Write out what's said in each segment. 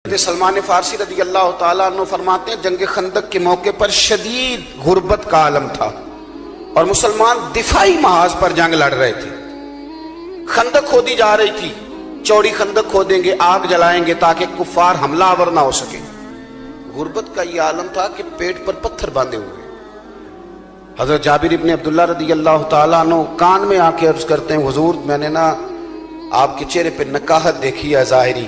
سلمان فارسی رضی اللہ تعالیٰ عنہ فرماتے ہیں جنگ خندق کے موقع پر شدید غربت کا عالم تھا اور مسلمان دفاعی محاذ پر جنگ لڑ رہے تھے۔ خندق کھودی جا رہی تھی، چوڑی خندق کھودیں گے، آگ جلائیں گے تاکہ کفار حملہ آور نہ ہو سکے۔ غربت کا یہ عالم تھا کہ پیٹ پر پتھر باندھے ہوئے۔ حضرت جابر ابن عبداللہ رضی اللہ تعالیٰ عنہ کان میں آ کے عرض کرتے ہیں حضور میں نے نا آپ کے چہرے پہ نکاہت دیکھی ہے ظاہری،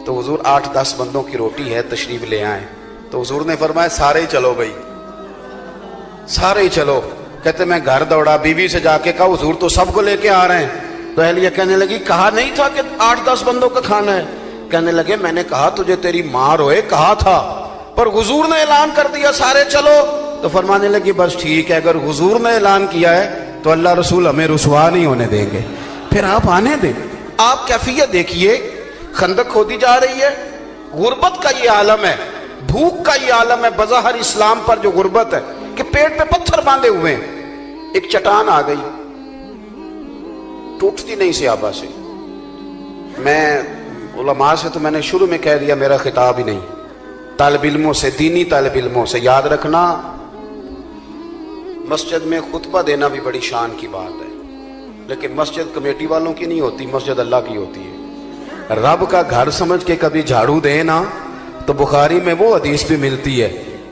تو حضور 8-10 بندوں کی روٹی ہے تشریف لے آئیں۔ تو حضور نے فرمایا سارے ہی چلو بھائی، سارے ہی چلو۔ کہتے میں گھر دوڑا، بیوی سے جا کے کہا حضور تو سب کو لے کے آ رہے ہیں۔ تو اہلیہ کہنے لگی کہا نہیں تھا کہ 8-10 بندوں کا کھانا ہے؟ کہنے لگے میں نے کہا تجھے تیری ماں روئے کہا تھا، پر حضور نے اعلان کر دیا سارے چلو۔ تو فرمانے لگی بس ٹھیک ہے، اگر حضور نے اعلان کیا ہے تو اللہ رسول ہمیں رسوا نہیں ہونے دیں گے، پھر آپ آنے دیں۔ آپ کیفیت دیکھیے، خندق کھودی جا رہی ہے، غربت کا یہ عالم ہے، بھوک کا یہ عالم ہے، بظاہر اسلام پر جو غربت ہے کہ پیٹ پہ پتھر باندھے ہوئے ہیں۔ ایک چٹان آ گئی، ٹوٹتی نہیں صحابہ سے۔ میں علماء سے تو میں نے شروع میں کہہ دیا میرا خطاب ہی نہیں، طالب علموں سے، دینی طالب علموں سے یاد رکھنا مسجد میں خطبہ دینا بھی بڑی شان کی بات ہے، لیکن مسجد کمیٹی والوں کی نہیں ہوتی، مسجد اللہ کی ہوتی ہے۔ رب کا گھر سمجھ کے کبھی جھاڑو دے نا تو بخاری میں وہ حدیث بھی ملتی ہے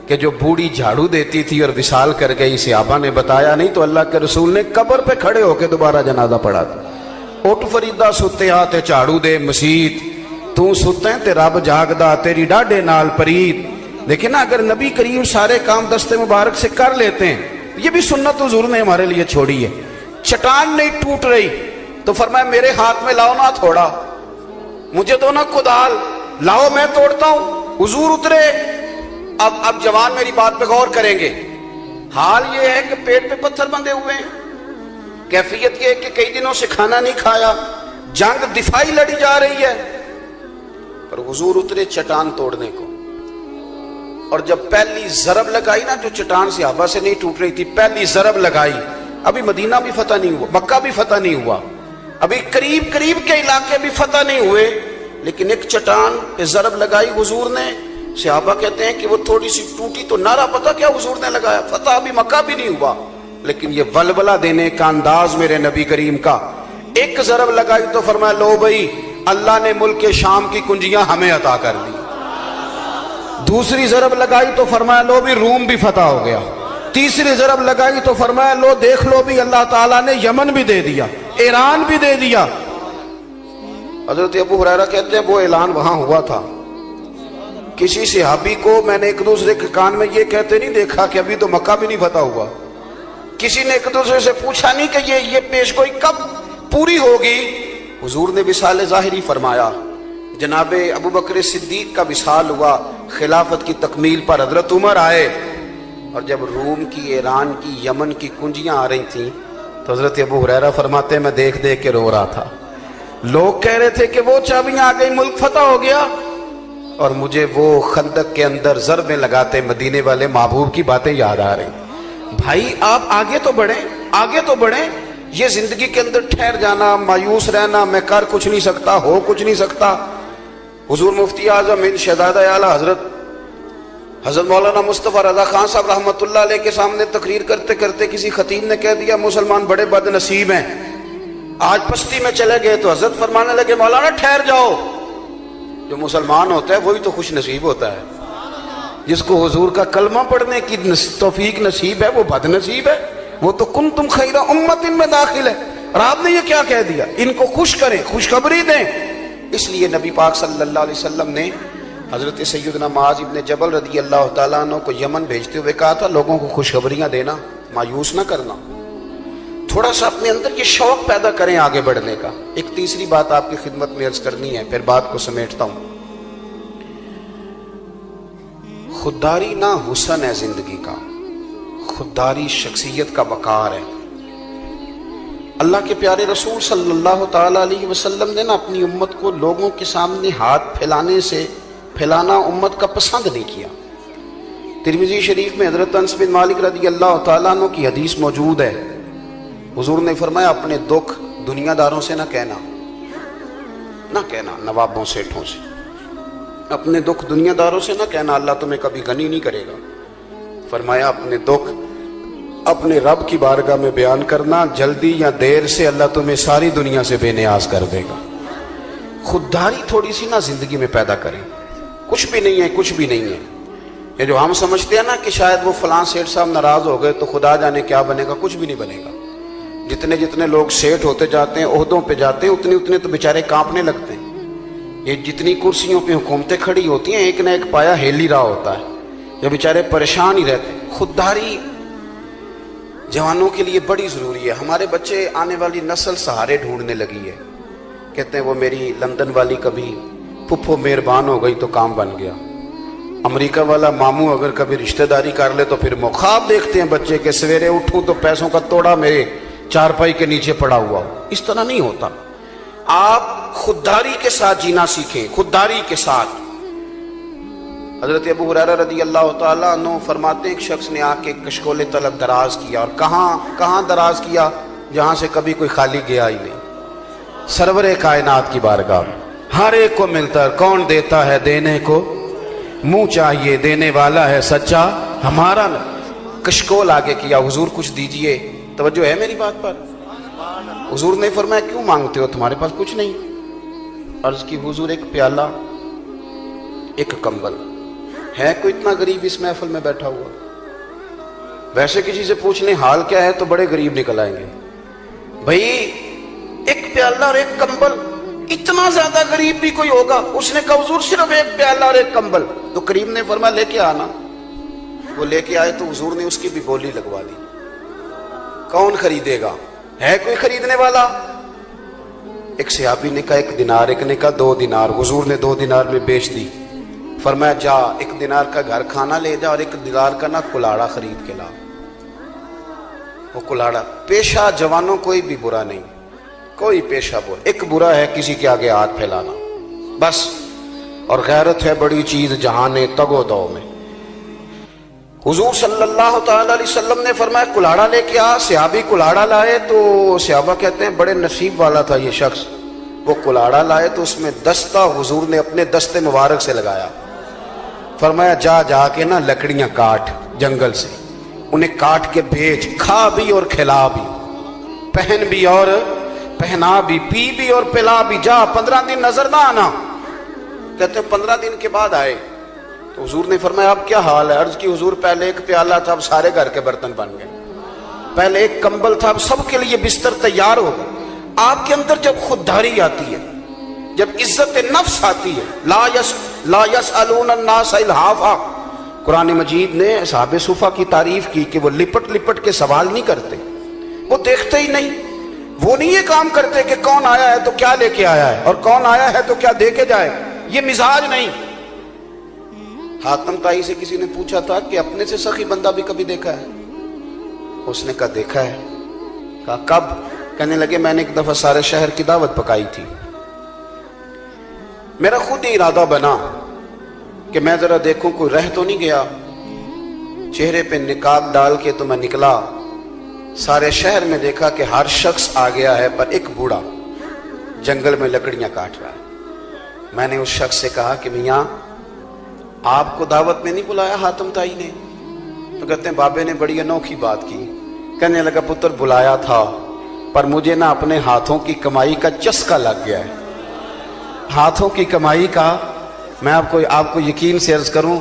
کہ جو بوڑھی جھاڑو دیتی تھی اور وصال کر گئی، صحابہ نے بتایا نہیں تو اللہ کے رسول نے قبر پہ کھڑے ہو کے دوبارہ جنازہ پڑھا تھا۔ اٹھ فریدہ ستے ہاتھ جھاڑو دے مسیت، تو ستیں تے رب جاگدا تیری ڈاڈے نال پرید۔ لیکن نا اگر نبی کریم سارے کام دستے مبارک سے کر لیتے ہیں، یہ بھی سنت حضور نے ہمارے لیے چھوڑی ہے۔ چٹان نہیں ٹوٹ رہی تو فرمایا میرے ہاتھ میں لاؤ نا تھوڑا، مجھے دو نا کدال، لاؤ میں توڑتا ہوں۔ حضور اترے۔ اب جوان میری بات پہ غور کریں گے، حال یہ ہے کہ پیٹ پہ پتھر بندھے ہوئے ہیں، کیفیت یہ ہے کہ کئی دنوں سے کھانا نہیں کھایا، جنگ دفاعی لڑی جا رہی ہے، پر حضور اترے چٹان توڑنے کو۔ اور جب پہلی ضرب لگائی نا، جو چٹان صحابہ سے نہیں ٹوٹ رہی تھی، پہلی ضرب لگائی، ابھی مدینہ بھی فتح نہیں ہوا، مکہ بھی فتح نہیں ہوا، ابھی قریب قریب کے علاقے بھی فتح نہیں ہوئے، لیکن ایک چٹان پہ ضرب لگائی حضور نے۔ صحابہ کہتے ہیں کہ وہ تھوڑی سی ٹوٹی تو نعرہ پتہ کیا حضور نے لگایا، فتح ابھی مکہ بھی نہیں ہوا، لیکن یہ ولولہ دینے کا انداز میرے نبی کریم کا۔ ایک ضرب لگائی تو فرمایا لو بھائی اللہ نے ملک شام کی کنجیاں ہمیں عطا کر دی۔ دوسری ضرب لگائی تو فرمایا لو بھی روم بھی فتح ہو گیا۔ تیسری ضرب لگائی تو فرمایا لو دیکھ لو بھی اللہ تعالیٰ نے یمن بھی دے دیا، ایران بھی دے دیا۔ حضرت ابو ہریرہ کہتے ہیں وہ اعلان وہاں ہوا تھا، کسی صحابی کو میں نے ایک دوسرے کے کان میں یہ کہتے نہیں دیکھا کہ ابھی تو مکہ بھی نہیں فتح ہوا۔ کسی نے ایک دوسرے سے پوچھا نہیں کہ یہ پیشگوئی کب پوری ہوگی۔ حضور نے وصال ظاہری فرمایا، جناب ابو بکر صدیق کا وصال ہوا، خلافت کی تکمیل پر حضرت عمر آئے، اور جب روم کی، ایران کی، یمن کی کنجیاں آ رہی تھیں تو حضرت ابو ہریرہ فرماتے ہیں میں دیکھ دیکھ کے رو رہا تھا۔ لوگ کہہ رہے تھے کہ وہ چابیاں آ گئی، ملک فتح ہو گیا، اور مجھے وہ خندق کے اندر ضربیں لگاتے مدینے والے محبوب کی باتیں یاد آ رہی۔ بھائی آپ آگے تو بڑھیں، آگے تو بڑھیں۔ یہ زندگی کے اندر ٹھہر جانا، مایوس رہنا، میں کر کچھ نہیں سکتا، ہو کچھ نہیں سکتا۔ حضور مفتی اعظم ہند شہزادہ اعلیٰ حضرت مولانا مصطفیٰ رضا خان صاحب رحمۃ اللہ علیہ کے سامنے تقریر کرتے کرتے کسی خطیب نے کہہ دیا مسلمان بڑے بد نصیب ہیں، آج پستی میں چلے گئے، تو حضرت فرمانے لگے مولانا ٹھہر جاؤ، جو مسلمان ہوتا ہے وہی تو خوش نصیب ہوتا ہے، جس کو حضور کا کلمہ پڑھنے کی توفیق نصیب ہے وہ بد نصیب ہے، وہ تو کنتم خیر امت میں داخل ہے۔ اور آپ نے یہ کیا کہہ دیا، ان کو خوش کریں، خوشخبری دیں۔ اس لیے نبی پاک صلی اللہ علیہ وسلم نے حضرت سیدنا معاذ ابن جبل رضی اللہ تعالیٰ عنہ کو یمن بھیجتے ہوئے کہا تھا لوگوں کو خوشخبریاں دینا، مایوس نہ کرنا، تھوڑا سا اپنے اندر یہ شوق پیدا کریں آگے بڑھنے کا۔ ایک تیسری بات آپ کی خدمت میں عرض کرنی ہے، پھر بات کو سمیٹتا ہوں۔ خودداری نہ حسن ہے زندگی کا، خودداری شخصیت کا وقار ہے۔ اللہ کے پیارے رسول صلی اللہ تعالیٰ علیہ وسلم نے نا اپنی امت کو لوگوں کے سامنے ہاتھ پھیلانا امت کا پسند نہیں کیا۔ ترمذی شریف میں حضرت انس بن مالک رضی اللہ تعالیٰ عنہ کی حدیث موجود ہے، حضور نے فرمایا اپنے دکھ دنیا داروں سے نہ کہنا، نوابوں سیٹھوں سے، اپنے دکھ دنیا داروں سے نہ کہنا اللہ تمہیں کبھی غنی نہیں کرے گا، فرمایا اپنے دکھ اپنے رب کی بارگاہ میں بیان کرنا، جلدی یا دیر سے اللہ تمہیں ساری دنیا سے بے نیاز کر دے گا۔ خودداری تھوڑی سی نہ زندگی میں پیدا کریں، کچھ بھی نہیں ہے، کچھ بھی نہیں ہے۔ یہ جو ہم سمجھتے ہیں نا کہ شاید وہ فلاں سیٹھ صاحب ناراض ہو گئے تو خدا جانے کیا بنے گا، کچھ بھی نہیں بنے گا۔ جتنے جتنے لوگ سیٹھ ہوتے جاتے ہیں، عہدوں پہ جاتے ہیں، اتنے اتنے تو بیچارے کانپنے لگتے ہیں۔ یہ جتنی کرسیوں پہ حکومتیں کھڑی ہوتی ہیں، ایک نہ ایک پایا ہل ہی رہا ہوتا ہے، یہ بیچارے پریشان ہی رہتے ہیں۔ خودداری جوانوں کے لیے بڑی ضروری ہے۔ ہمارے بچے، آنے والی نسل سہارے ڈھونڈنے لگی ہے، کہتے ہیں وہ میری لندن والی کبھی پھپھو مہربان ہو گئی تو کام بن گیا، امریکہ والا ماموں اگر کبھی رشتہ داری کر لے تو پھر خواب دیکھتے ہیں بچے کہ سویرے اٹھوں تو پیسوں کا توڑا میرے چارپائی کے نیچے پڑا ہوا ہو۔ اس طرح نہیں ہوتا۔ آپ خودداری کے ساتھ جینا سیکھیں، خودداری کے ساتھ۔ حضرت ابو ہریرہ رضی اللہ تعالیٰ عنہ فرماتے ہیں ایک شخص نے آ کے کشکول طلب دراز کیا، اور کہاں دراز کیا؟ جہاں سے کبھی کوئی خالی گیا ہی نہیں، سرور کائنات کی بارگاہ میں۔ ہر ایک کو ملتا ہے، کون دیتا ہے دینے کو منہ چاہیے، دینے والا ہے سچا ہمارا۔ کشکول آگے کیا، حضور کچھ دیجئے، توجہ ہے میری بات پر؟ حضور نے فرمایا کیوں مانگتے ہو، تمہارے پاس کچھ نہیں؟ عرض کی حضور ایک پیالہ، ایک کمبل، ہے کوئی اتنا غریب اس محفل میں بیٹھا ہوا؟ ویسے کسی سے پوچھ لیں حال کیا ہے تو بڑے غریب نکل آئیں گے۔ بھئی ایک پیالہ اور ایک کمبل، اتنا زیادہ غریب بھی کوئی ہوگا؟ اس نے کہا حضور صرف ایک پیالہ اور ایک کمبل۔ تو کریم نے فرمایا لے کے آنا۔ وہ لے کے آئے تو حضور نے اس کی بھی بولی لگوا دی۔ کون خریدے گا؟ ہے کوئی خریدنے والا؟ ایک صحابی نے کہا 1 دینار، ایک نے کہا 2 دینار۔ حضور نے 2 دینار میں بیچ دی۔ فرمایا جا 1 دینار کا گھر کھانا لے جا اور 1 دینار کا نا کلاڑا خرید کے لا۔ وہ کلاڑا، پیشہ جوانوں کوئی بھی برا نہیں، کوئی پیشہ برا، ایک برا ہے کسی کے آگے ہاتھ پھیلانا بس، اور غیرت ہے بڑی چیز جہان تگ و دو میں۔ حضور صلی اللہ تعالی علیہ وسلم نے فرمایا کلاڑا لے کے آ۔ صحابی کلاڑا لائے تو صحابہ کہتے ہیں بڑے نصیب والا تھا یہ شخص۔ وہ کلاڑا لائے تو اس میں دستہ حضور نے اپنے دستے مبارک سے لگایا۔ فرمایا جا کے نا لکڑیاں کاٹ جنگل سے، انہیں کاٹ کے بھیج، کھا بھی اور کھلا بھی، پہن بھی اور پہنا بھی، پی بھی اور پلا بھی، جا 15 دن نظر نہ آنا۔ کہتے ہیں 15 دن کے بعد آئے تو حضور نے فرمایا اب کیا حال ہے؟ عرض کی حضور پہلے ایک پیالہ تھا، اب سارے گھر کے برتن بن گئے۔ پہلے ایک کمبل تھا، اب سب کے لیے بستر تیار ہو گئے۔ آپ کے اندر جب خودداری آتی ہے، جب عزت نفس آتی ہے، لا یسألون الناس الحافا، قرآن مجید نے اصحاب صفا کی تعریف کی کہ وہ لپٹ لپٹ کے سوال نہیں کرتے، وہ دیکھتے ہی نہیں، وہ نہیں یہ کام کرتے کہ کون آیا ہے تو کیا لے کے آیا ہے اور کون آیا ہے تو کیا دے کے جائے، یہ مزاج نہیں۔ حاتم طائی سے کسی نے پوچھا تھا کہ اپنے سے سخی بندہ بھی کبھی دیکھا ہے؟ اس نے کہا دیکھا ہے۔ کہا کب؟ کہنے لگے میں نے ایک دفعہ سارے شہر کی دعوت پکائی تھی، میرا خود ہی ارادہ بنا کہ میں ذرا دیکھوں کوئی رہ تو نہیں گیا، چہرے پہ نقاب ڈال کے تو میں نکلا، سارے شہر میں دیکھا کہ ہر شخص آ گیا ہے پر ایک بوڑھا جنگل میں لکڑیاں کاٹ رہا ہے۔ میں نے اس شخص سے کہا کہ میاں آپ کو دعوت میں نہیں بلایا حاتم طائی نے؟ تو کہتے ہیں بابے نے بڑی انوکھی بات کی۔ کہنے لگا پتر بلایا تھا پر مجھے نہ اپنے ہاتھوں کی کمائی کا چسکا لگ گیا ہے، ہاتھوں کی کمائی کا۔ میں آپ کو یقین سے عرض کروں،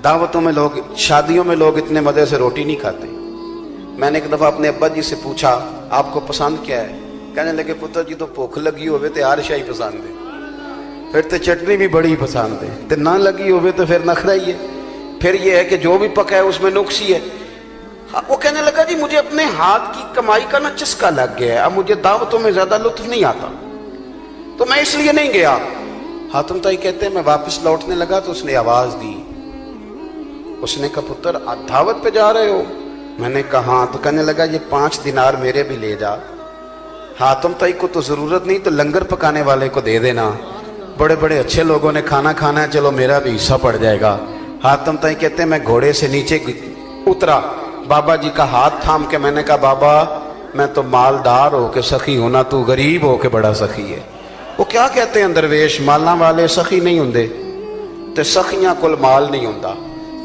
دعوتوں میں لوگ، شادیوں میں لوگ اتنے مزے سے روٹی نہیں کھاتے۔ میں نے ایک دفعہ اپنے ابا جی سے پوچھا آپ کو پسند کیا ہے؟ کہنے لگے پتر جی تو بھوک لگی ہوئے تو ہر شاہی پسند ہے، پھر تو چٹنی بھی بڑی پسند ہے، تو نہ لگی ہوئے تو پھر نخرا ہی ہے، پھر یہ ہے کہ جو بھی پکا ہے اس میں نقص ہی ہے۔ وہ کہنے لگا جی مجھے اپنے ہاتھ کی کمائی کا نا چسکا لگ گیا ہے، اب مجھے دعوتوں میں زیادہ لطف نہیں آتا تو میں اس لیے نہیں گیا۔ حاتم طائی کہتے ہیں میں واپس لوٹنے لگا تو اس نے آواز دی، اس نے کہا پتر آپ دعوت پہ جا رہے ہو؟ میں نے کہا ہاں۔ تو کہنے لگا یہ 5 دینار میرے بھی لے جا، حاتم طائی کو تو ضرورت نہیں تو لنگر پکانے والے کو دے دینا، بڑے بڑے اچھے لوگوں نے کھانا کھانا ہے، چلو میرا بھی حصہ پڑ جائے گا۔ حاتم طائی کہتے ہیں میں گھوڑے سے نیچے اترا، بابا جی کا ہاتھ تھام کے میں نے کہا بابا میں تو مالدار ہو کے سخی ہونا، تو غریب ہو کے بڑا سخی ہے۔ وہ کیا کہتے ہیں درویش، مالاں والے سخی نہیں ہوندے، تے سخیاں کول مال نہیں ہوندا،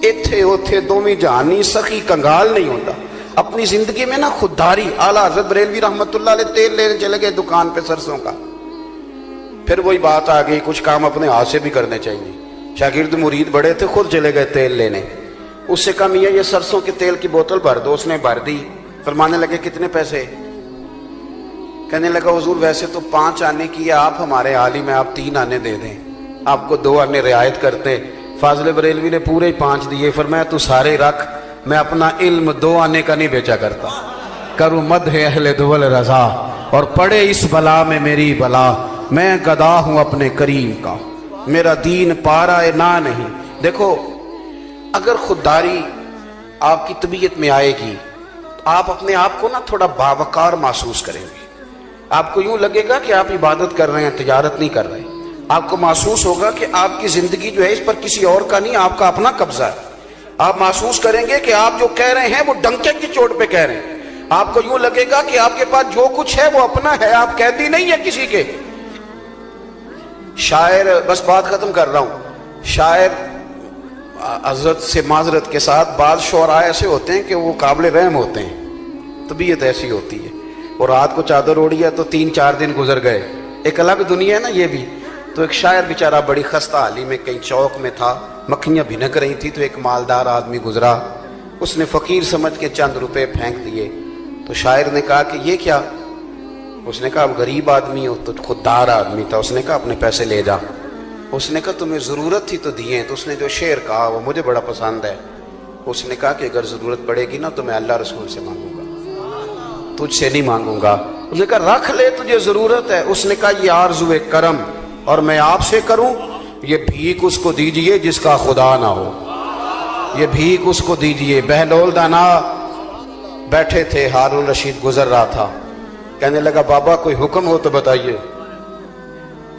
ایتھے اوتھے دوویں جہانی سخی کنگال نہیں ہوندا۔ اپنی زندگی میں نا خودداری۔ اعلیٰ حضرت بریلوی رحمۃ اللہ علیہ تیل لینے چلے گئے دکان پہ سرسوں کا، پھر وہی بات آ گئی کچھ کام اپنے ہاتھ سے بھی کرنے چاہیے۔ شاگرد مرید بڑے تھے، خود چلے گئے تیل لینے، اس سے کہا میاں یہ سرسوں کے تیل کی بوتل بھر دو، اس نے بھر دی۔ فرمانے لگے کتنے پیسے؟ کہنے لگا حضور ویسے تو 5 آنے کی ہے، آپ ہمارے عالم ہیں، آپ 3 آنے دے دیں، آپ کو 2 آنے رعایت کرتے۔ فاضل بریلوی نے پورے 5 دیے، فرمایا تو سارے رکھ، میں اپنا علم 2 آنے کا نہیں بیچا کرتا۔ کروں مدح اہل دول رضا اور پڑے اس بلا میں میری بلا، میں گدا ہوں اپنے کریم کا، میرا دین پارا نہ نہیں۔ دیکھو اگر خودداری آپ کی طبیعت میں آئے گی تو آپ اپنے آپ کو نا تھوڑا باوقار محسوس کریں گے۔ آپ کو یوں لگے گا کہ آپ عبادت کر رہے ہیں، تجارت نہیں کر رہے۔ آپ کو محسوس ہوگا کہ آپ کی زندگی جو ہے اس پر کسی اور کا نہیں، آپ کا اپنا قبضہ ہے۔ آپ محسوس کریں گے کہ آپ جو کہہ رہے ہیں وہ ڈنکے کی چوٹ پہ کہہ رہے ہیں۔ آپ کو یوں لگے گا کہ آپ کے پاس جو کچھ ہے وہ اپنا ہے، آپ قیدی نہیں ہے کسی کے۔ شاعر، بس بات ختم کر رہا ہوں، شاعر حضرت سے معذرت کے ساتھ بعض شعراء ایسے ہوتے ہیں کہ وہ قابل رحم ہوتے ہیں، طبیعت ایسی ہوتی ہے، اور رات کو چادر اوڑھی ہے تو 3-4 دن گزر گئے، ایک الگ دنیا ہے نا یہ بھی۔ تو ایک شاعر بیچارہ بڑی خستہ حالی میں کہیں چوک میں تھا، مکھیاں بھنک رہی تھی، تو ایک مالدار آدمی گزرا، اس نے فقیر سمجھ کے چند روپے پھینک دیے۔ تو شاعر نے کہا کہ یہ کیا؟ اس نے کہا اب غریب آدمی ہو، تو خوددار آدمی تھا، اس نے کہا اپنے پیسے لے جا۔ اس نے کہا تمہیں ضرورت تھی تو دیے۔ تو اس نے جو شعر کہا وہ مجھے بڑا پسند ہے، اس نے کہا کہ اگر ضرورت پڑے گی نا تو میں اللہ رسول سے مانگوں گا، تجھ سے نہیں مانگوں گا۔ اس نے کہا رکھ لے، تجھے ضرورت ہے۔ اس نے کہا یہ آرزو کرم اور میں آپ سے کروں، یہ بھیک اس کو دیجئے جس کا خدا نہ ہو، یہ بھیک اس کو دیجئے۔ بہلول دانا بیٹھے تھے، ہارون رشید گزر رہا تھا، کہنے لگا بابا کوئی حکم ہو تو بتائیے۔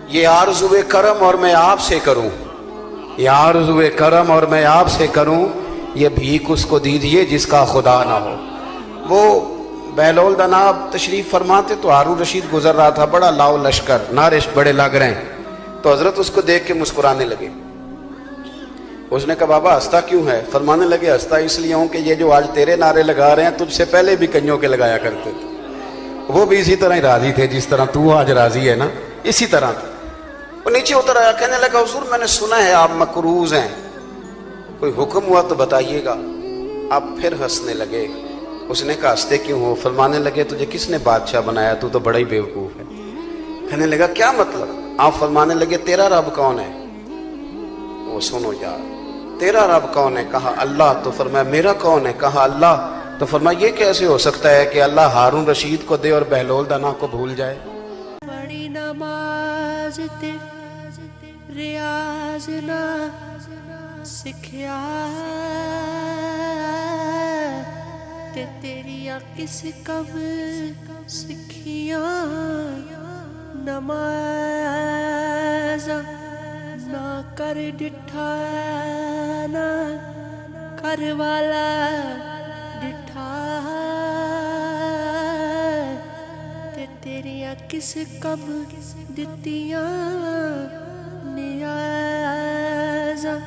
یہ آرزو کرم اور میں آپ سے کروں، یہ آرزو کرم اور میں آپ سے کروں، یہ بھیک اس کو دیجئے جس کا خدا نہ ہو۔ وہ بہلول دناب تشریف فرماتے تو ہارون رشید گزر رہا تھا، بڑا لاؤ لشکر، نعرے بڑے لگ رہے ہیں، تو حضرت اس کو دیکھ کے مسکرانے لگے۔ اس نے کہا بابا ہنستا کیوں ہے؟ فرمانے لگے ہنستا اس لیے ہوں کہ یہ جو آج تیرے نعرے لگا رہے ہیں تجھ سے پہلے بھی کئیوں کے لگایا کرتے تھے، وہ بھی اسی طرح ہی راضی تھے جس طرح تو آج راضی ہے نا، اسی طرح تھا۔ وہ نیچے اتر آیا، کہنے لگا حضور میں نے سنا ہے آپ مقروض ہیں، کوئی حکم ہوا تو بتائیے گا۔ آپ پھر ہنسنے لگے۔ اس نے کہا ہنستے کیوں ہو؟ فرمانے لگے تجھے کس نے بادشاہ بنایا؟ تو بڑا ہی بیوقوف ہے۔ کہنے لگا کیا مطلب؟ آپ فرمانے لگے تیرا رب کون ہے؟ وہ سنو یار، تیرا رب کون ہے؟ کہا اللہ۔ تو فرمایا میرا کون ہے؟ کہا اللہ۔ تو فرمایا یہ کیسے ہو سکتا ہے کہ اللہ ہارون رشید کو دے اور بہلول دانا کو بھول جائے؟ بڑی نماز تے ریاض نہ سکھیا تے تیریاں کس کم سکھیاں، نماز نہ کر ڈٹھا نہ کر والا ڈٹھا تے تیریاں کس کم دتیاں نیازاں۔